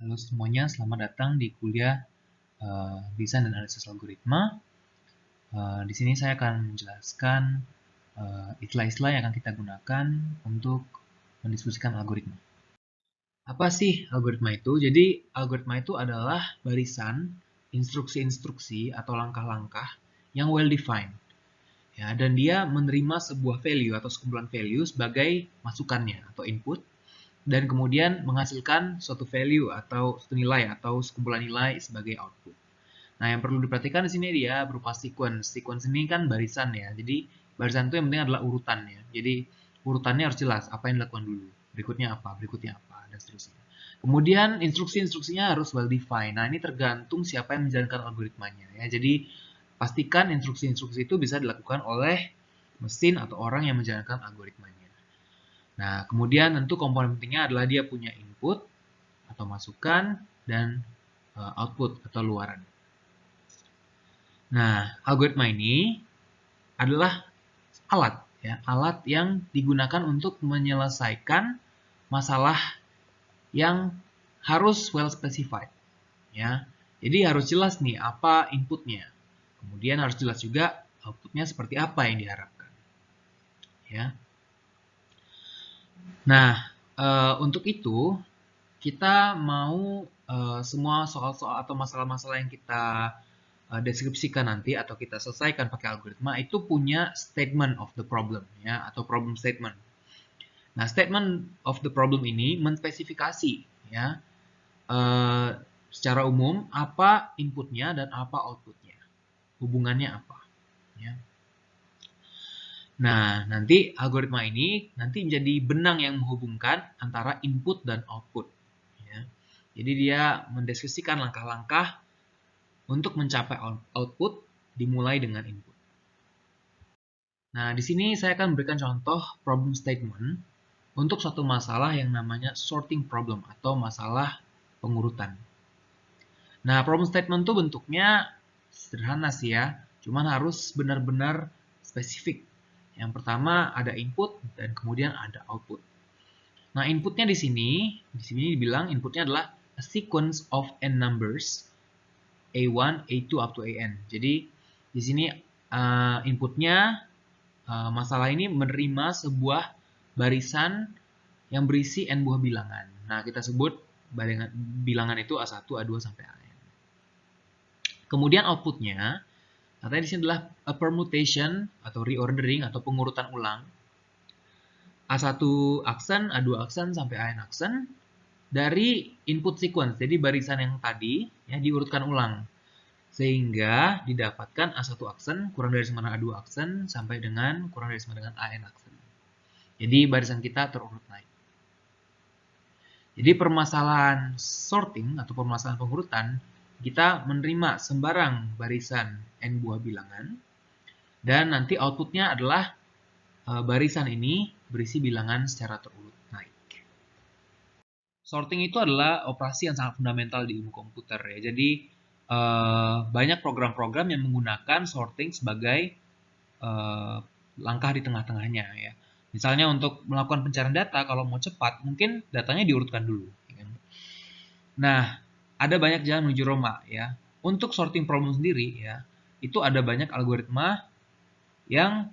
Halo semuanya, selamat datang di kuliah Desain dan Analisis Algoritma. Di sini saya akan menjelaskan istilah-istilah yang akan kita gunakan untuk mendiskusikan algoritma. Apa sih algoritma itu? Jadi, algoritma itu adalah barisan instruksi-instruksi atau langkah-langkah yang well defined. Ya, dan dia menerima sebuah value atau sekumpulan value sebagai masukannya atau input, dan kemudian menghasilkan suatu value atau suatu nilai atau sekumpulan nilai sebagai output. Nah, yang perlu diperhatikan di sini dia berupa sequence. Sequence ini kan barisan ya. Jadi, barisan itu yang penting adalah urutannya. Jadi, urutannya harus jelas apa yang dilakukan dulu. Berikutnya apa, dan seterusnya. Kemudian, instruksi-instruksinya harus well defined. Nah, ini tergantung siapa yang menjalankan algoritmanya ya. Jadi, pastikan instruksi-instruksi itu bisa dilakukan oleh mesin atau orang yang menjalankan algoritmanya. Nah, kemudian tentu komponen pentingnya adalah dia punya input atau masukan dan output atau luaran. Nah, algoritma ini adalah alat yang digunakan untuk menyelesaikan masalah yang harus well specified, ya. Jadi harus jelas nih apa inputnya, kemudian harus jelas juga outputnya seperti apa yang diharapkan, ya. Nah, untuk itu kita mau semua soal-soal atau masalah-masalah yang kita deskripsikan nanti atau kita selesaikan pakai algoritma itu punya statement of the problem ya atau problem statement. Nah, statement of the problem ini menspesifikasi ya secara umum apa inputnya dan apa outputnya, hubungannya apa ya. Nah, nanti algoritma ini nanti menjadi benang yang menghubungkan antara input dan output ya. Jadi dia mendeskripsikan langkah-langkah untuk mencapai output dimulai dengan input. Nah, di sini saya akan memberikan contoh problem statement untuk suatu masalah yang namanya sorting problem atau masalah pengurutan. Nah, problem statement itu bentuknya sederhana sih ya, cuman harus benar-benar spesifik. Yang pertama ada input dan kemudian ada output. Nah, inputnya di sini dibilang inputnya adalah a sequence of n numbers A1, A2 up to AN. Jadi di sini inputnya masalah ini menerima sebuah barisan yang berisi n buah bilangan. Nah, kita sebut bilangan itu A1, A2 sampai AN. Kemudian outputnya, katanya di sini adalah a permutation atau reordering atau pengurutan ulang. A1 aksen, A2 aksen sampai AN aksen dari input sequence. Jadi barisan yang tadi ya diurutkan ulang. Sehingga didapatkan A1 aksen kurang dari sama dengan A2 aksen sampai dengan kurang dari sama dengan AN aksen. Jadi barisan kita terurut naik. Jadi permasalahan sorting atau permasalahan pengurutan, kita menerima sembarang barisan n buah bilangan, dan nanti outputnya adalah barisan ini berisi bilangan secara terurut naik. Sorting itu adalah operasi yang sangat fundamental di ilmu komputer ya. Jadi banyak program-program yang menggunakan sorting sebagai langkah di tengah-tengahnya ya. Misalnya untuk melakukan pencarian data, kalau mau cepat, mungkin datanya diurutkan dulu. Nah, ada banyak jalan menuju Roma ya. Untuk sorting problem sendiri ya, itu ada banyak algoritma yang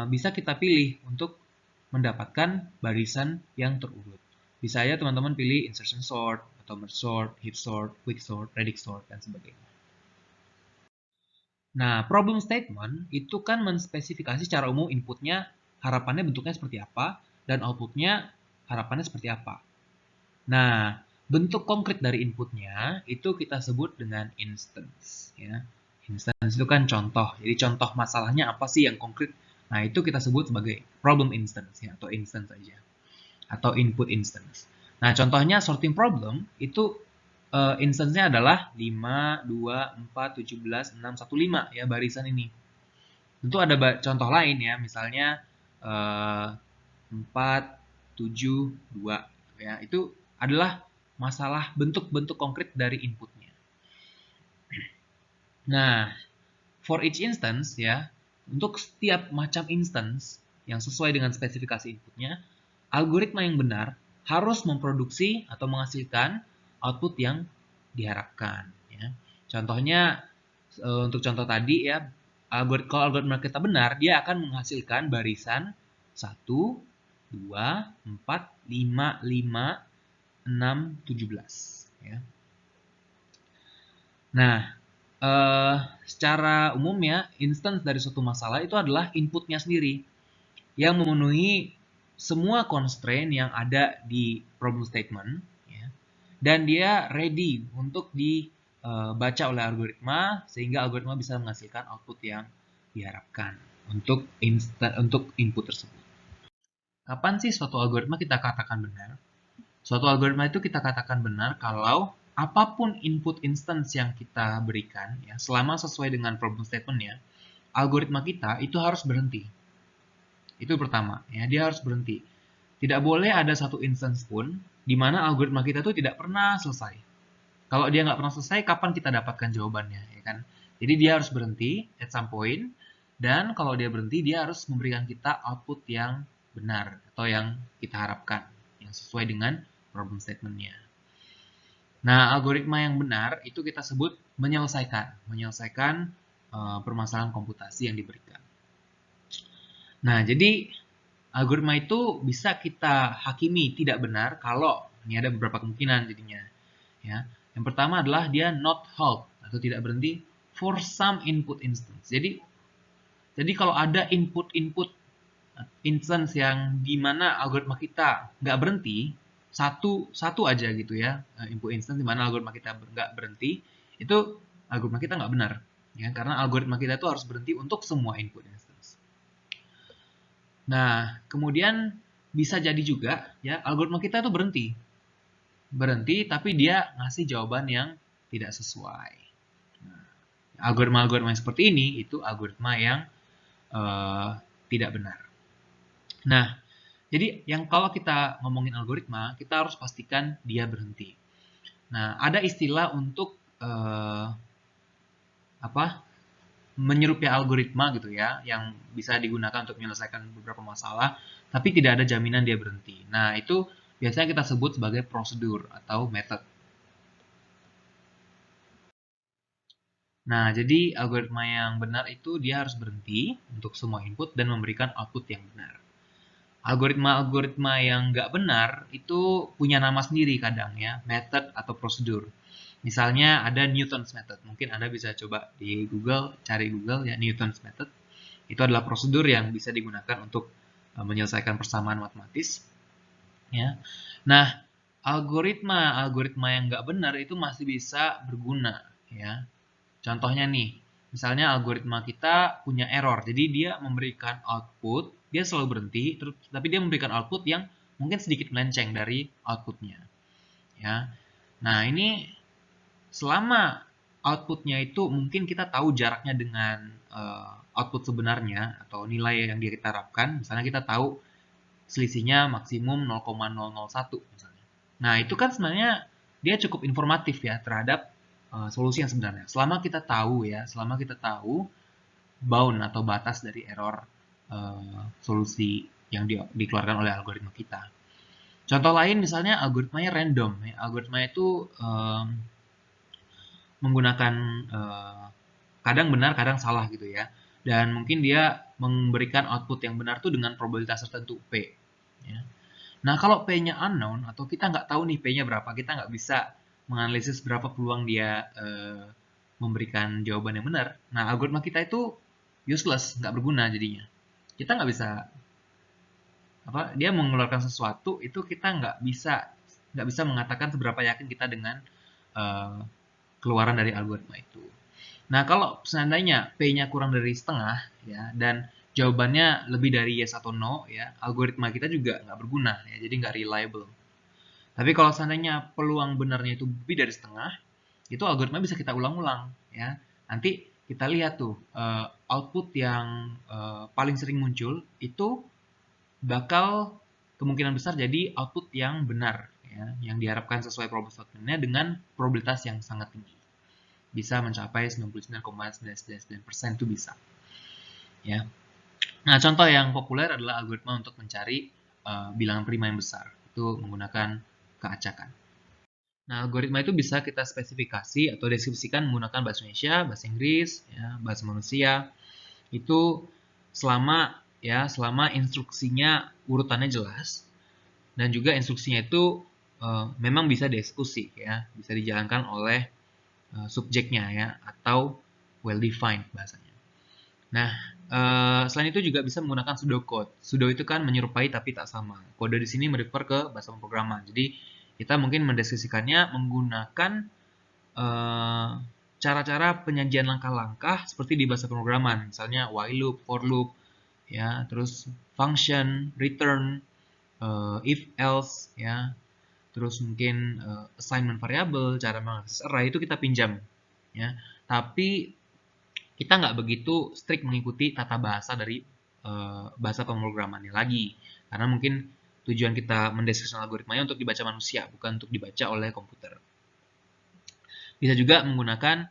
bisa kita pilih untuk mendapatkan barisan yang terurut. Bisa ya teman-teman pilih insertion sort, atau merge sort, heap sort, quick sort, predict sort, dan sebagainya. Nah, problem statement itu kan menspesifikasi secara umum inputnya harapannya bentuknya seperti apa, dan outputnya harapannya seperti apa. Nah, bentuk konkret dari inputnya itu kita sebut dengan instance. Ya. Instance itu kan contoh. Jadi contoh masalahnya apa sih yang konkret? Nah, itu kita sebut sebagai problem instance ya, atau instance saja. Atau input instance. Nah, contohnya sorting problem itu instance-nya adalah 5, 2, 4, 17, 6, 1, 5 ya barisan ini. Tentu ada contoh lain ya, misalnya 4, 7, 2 ya. Itu adalah masalah bentuk-bentuk konkret dari inputnya. Nah, for each instance ya, untuk setiap macam instance yang sesuai dengan spesifikasi inputnya, algoritma yang benar harus memproduksi atau menghasilkan output yang diharapkan. Ya. Contohnya, untuk contoh tadi ya, kalau algoritma kita benar, dia akan menghasilkan barisan 1, 2, 4, 5, 5, 6, 17. Ya. Nah, secara umumnya, instance dari suatu masalah itu adalah inputnya sendiri yang memenuhi semua constraint yang ada di problem statement, ya, dan dia ready untuk dibaca oleh algoritma sehingga algoritma bisa menghasilkan output yang diharapkan untuk input tersebut. Kapan sih suatu algoritma kita katakan benar? Suatu algoritma itu kita katakan benar kalau apapun input instance yang kita berikan, ya, selama sesuai dengan problem statement-nya, algoritma kita itu harus berhenti. Itu pertama, ya, dia harus berhenti. Tidak boleh ada satu instance pun di mana algoritma kita itu tidak pernah selesai. Kalau dia nggak pernah selesai, kapan kita dapatkan jawabannya, ya kan? Jadi dia harus berhenti at some point, dan kalau dia berhenti, dia harus memberikan kita output yang benar atau yang kita harapkan, yang sesuai dengan problem statement-nya. Nah, algoritma yang benar itu kita sebut menyelesaikan permasalahan komputasi yang diberikan. Nah, jadi algoritma itu bisa kita hakimi tidak benar kalau ini ada beberapa kemungkinan jadinya. Ya, yang pertama adalah dia not halt atau tidak berhenti for some input instance. Jadi kalau ada input instance yang dimana algoritma kita nggak berhenti, satu aja gitu ya, input instance dimana algoritma kita nggak berhenti, itu algoritma kita nggak benar, ya, karena algoritma kita itu harus berhenti untuk semua input instance. Nah, kemudian bisa jadi juga ya algoritma kita itu berhenti tapi dia ngasih jawaban yang tidak sesuai. Nah, algoritma-algoritma yang seperti ini itu algoritma yang tidak benar. Nah, jadi yang kalau kita ngomongin algoritma, kita harus pastikan dia berhenti. Nah, ada istilah untuk menyerupai algoritma gitu ya, yang bisa digunakan untuk menyelesaikan beberapa masalah, tapi tidak ada jaminan dia berhenti. Nah, itu biasanya kita sebut sebagai prosedur atau method. Nah, jadi algoritma yang benar itu dia harus berhenti untuk semua input dan memberikan output yang benar. Algoritma-algoritma yang nggak benar itu punya nama sendiri kadang ya, method atau prosedur. Misalnya ada Newton's method. Mungkin Anda bisa coba di Google, cari Google ya, Newton's method. Itu adalah prosedur yang bisa digunakan untuk menyelesaikan persamaan matematis. Ya. Nah, algoritma yang nggak benar itu masih bisa berguna. Ya. Contohnya nih, misalnya algoritma kita punya error, jadi dia memberikan output, dia selalu berhenti, tapi dia memberikan output yang mungkin sedikit melenceng dari outputnya. Ya, nah ini selama outputnya itu mungkin kita tahu jaraknya dengan output sebenarnya atau nilai yang kita harapkan, misalnya kita tahu selisihnya maksimum 0,001 misalnya. Nah itu kan sebenarnya dia cukup informatif ya terhadap solusi yang sebenarnya. Selama kita tahu bound atau batas dari error solusi yang dikeluarkan oleh algoritma kita. Contoh lain misalnya algoritmanya random. Ya. Algoritma itu menggunakan kadang benar, kadang salah gitu ya. Dan mungkin dia memberikan output yang benar tuh dengan probabilitas tertentu P. Ya. Nah kalau P-nya unknown atau kita nggak tahu nih P-nya berapa, kita nggak bisa menganalisis berapa peluang dia memberikan jawaban yang benar. Nah, algoritma kita itu useless, nggak berguna jadinya. Kita nggak bisa dia mengeluarkan sesuatu itu kita nggak bisa mengatakan seberapa yakin kita dengan keluaran dari algoritma itu. Nah, kalau seandainya P-nya kurang dari setengah ya dan jawabannya lebih dari yes atau no ya, algoritma kita juga nggak berguna ya, jadi nggak reliable. Tapi kalau seandainya peluang benarnya itu lebih dari setengah, itu algoritma bisa kita ulang-ulang ya. Nanti kita lihat tuh output yang paling sering muncul itu bakal kemungkinan besar jadi output yang benar ya, yang diharapkan sesuai problem statement-nya dengan probabilitas yang sangat tinggi. Bisa mencapai 99,99% itu bisa. Ya. Nah, contoh yang populer adalah algoritma untuk mencari bilangan prima yang besar. Itu menggunakan keacakan. Nah, algoritma itu bisa kita spesifikasi atau deskripsikan menggunakan bahasa Indonesia, bahasa Inggris, ya, bahasa manusia. Itu selama instruksinya urutannya jelas dan juga instruksinya itu memang bisa dieksekusi, ya, bisa dijalankan oleh subjeknya, ya, atau well defined bahasanya. Nah, selain itu juga bisa menggunakan pseudocode. Pseudo itu kan menyerupai tapi tak sama. Kode di sini merefer ke bahasa pemrograman. Jadi kita mungkin mendeskripsikannya menggunakan cara-cara penyajian langkah-langkah seperti di bahasa pemrograman, misalnya while loop, for loop, ya, terus function, return, if else, ya, terus mungkin assignment variable, cara mengakses array itu kita pinjam, ya. Tapi kita nggak begitu strict mengikuti tata bahasa dari bahasa pemrogramannya lagi, karena mungkin tujuan kita mendeskripsikan algoritmanya untuk dibaca manusia, bukan untuk dibaca oleh komputer. Bisa juga menggunakan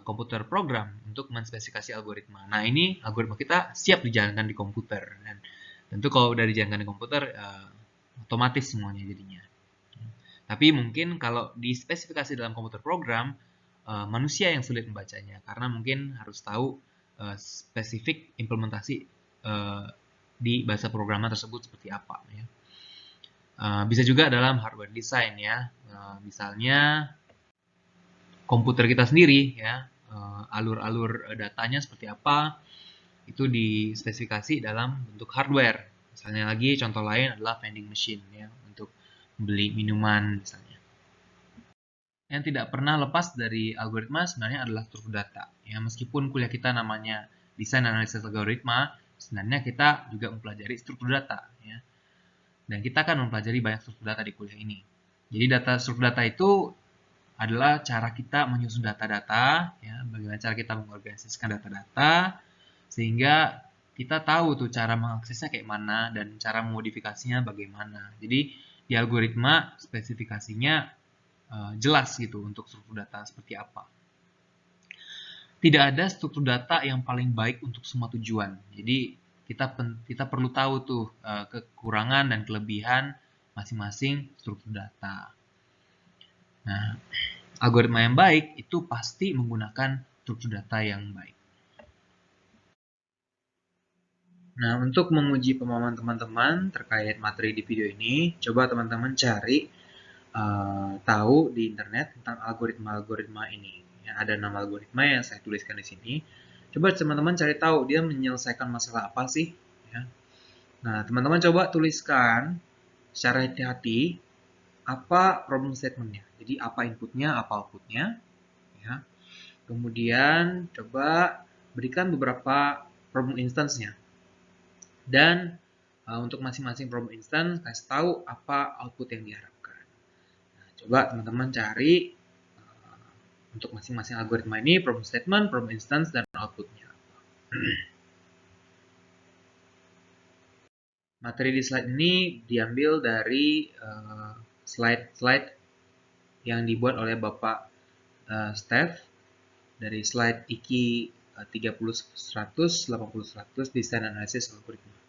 komputer program untuk menspesifikasi algoritma. Nah, ini algoritma kita siap dijalankan di komputer. Dan tentu kalau udah dijalankan di komputer, otomatis semuanya jadinya. Tapi mungkin kalau dispesifikasi dalam komputer program, manusia yang sulit membacanya. Karena mungkin harus tahu spesifik implementasi di bahasa programan tersebut seperti apa. Ya. Bisa juga dalam hardware design, ya. Misalnya komputer kita sendiri, ya, alur-alur datanya seperti apa, itu dispesifikasi dalam bentuk hardware. Misalnya lagi contoh lain adalah vending machine, ya, untuk beli minuman misalnya. Yang tidak pernah lepas dari algoritma sebenarnya adalah struktur data. Ya, meskipun kuliah kita namanya desain analisis algoritma, sebenarnya kita juga mempelajari struktur data, ya. Dan kita akan mempelajari banyak struktur data di kuliah ini. Jadi struktur data itu adalah cara kita menyusun data-data, ya, bagaimana cara kita mengorganisasikan data-data, sehingga kita tahu tuh cara mengaksesnya kayak mana dan cara memodifikasinya bagaimana. Jadi di algoritma spesifikasinya jelas gitu untuk struktur data seperti apa. Tidak ada struktur data yang paling baik untuk semua tujuan. Jadi kita perlu tahu tuh kekurangan dan kelebihan masing-masing struktur data. Nah, algoritma yang baik itu pasti menggunakan struktur data yang baik. Nah, untuk menguji pemahaman teman-teman terkait materi di video ini, coba teman-teman cari tahu di internet tentang algoritma-algoritma ini. Ya, ada nama algoritma yang saya tuliskan di sini. Coba teman-teman cari tahu dia menyelesaikan masalah apa sih. Ya. Nah, teman-teman coba tuliskan secara hati-hati apa problem statement-nya. Jadi apa inputnya, apa outputnya. Ya. Kemudian coba berikan beberapa problem instance-nya. Dan untuk masing-masing problem instance kasih tahu apa output yang diharapkan. Nah, coba teman-teman cari untuk masing-masing algoritma ini problem statement, problem instance, dan outputnya. Materi di slide ini diambil dari slide-slide yang dibuat oleh Bapak Steph dari slide IKI 30-100, 80-100 Design Analysis Algoritma.